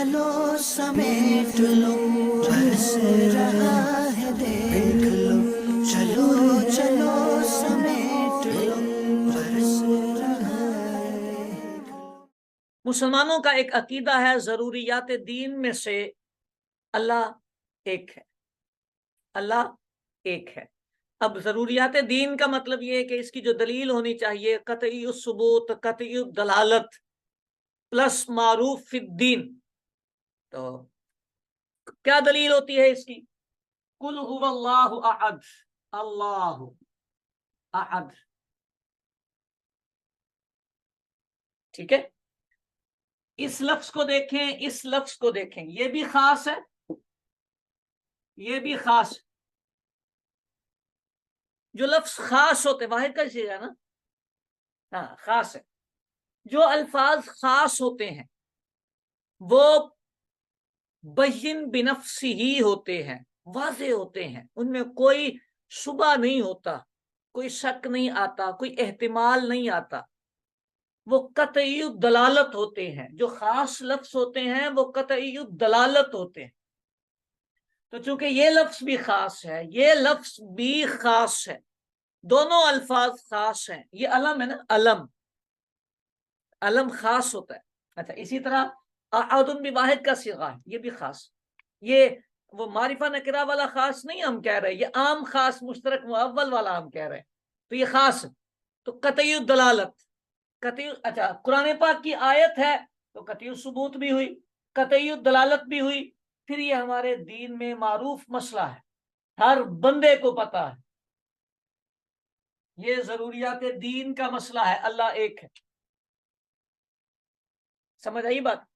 چلو سمیٹ لو، برس رہا ہے دیکھ لو، چلو چلو سمیٹ لو، برس رہا ہے دیکھ لو۔ مسلمانوں کا ایک عقیدہ ہے ضروریات دین میں سے اللہ ایک ہے، اللہ ایک ہے۔ اب ضروریات دین کا مطلب یہ ہے کہ اس کی جو دلیل ہونی چاہیے قطعی الثبوت، قطعی الدلالت پلس معروف فی الدین۔ تو کیا دلیل ہوتی ہے اس کی؟ قل هو اللہ احد، اللہ احد، ٹھیک ہے؟ اس لفظ کو دیکھیں، اس لفظ کو دیکھیں، یہ بھی خاص ہے، یہ بھی خاص ہے۔ جو لفظ خاص ہوتے، واحد کا چیز ہے نا، ہاں خاص ہے۔ جو الفاظ خاص ہوتے ہیں وہ بین بنفسی ہی ہوتے ہیں، واضح ہوتے ہیں، ان میں کوئی شبہ نہیں ہوتا، کوئی شک نہیں آتا، کوئی احتمال نہیں آتا، وہ قطعی دلالت ہوتے ہیں۔ جو خاص لفظ ہوتے ہیں وہ قطعی دلالت ہوتے ہیں۔ تو چونکہ یہ لفظ بھی خاص ہے، یہ لفظ بھی خاص ہے، دونوں الفاظ خاص ہیں۔ یہ علم ہے نا، علم، علم خاص ہوتا ہے۔ اچھا، اسی طرح احد بھی واحد کا صیغہ ہے، یہ بھی خاص۔ یہ وہ معرفہ نکرہ والا خاص نہیں ہم کہہ رہے، یہ عام خاص مشترک مؤول والا ہم کہہ رہے ہیں۔ تو یہ خاص ہے، تو قطعی دلالت، قطعی، اچھا قرآن پاک کی آیت ہے تو قطعی ثبوت بھی ہوئی، قطعی دلالت بھی ہوئی۔ پھر یہ ہمارے دین میں معروف مسئلہ ہے، ہر بندے کو پتا ہے، یہ ضروریات دین کا مسئلہ ہے، اللہ ایک ہے۔ سمجھ آئی بات؟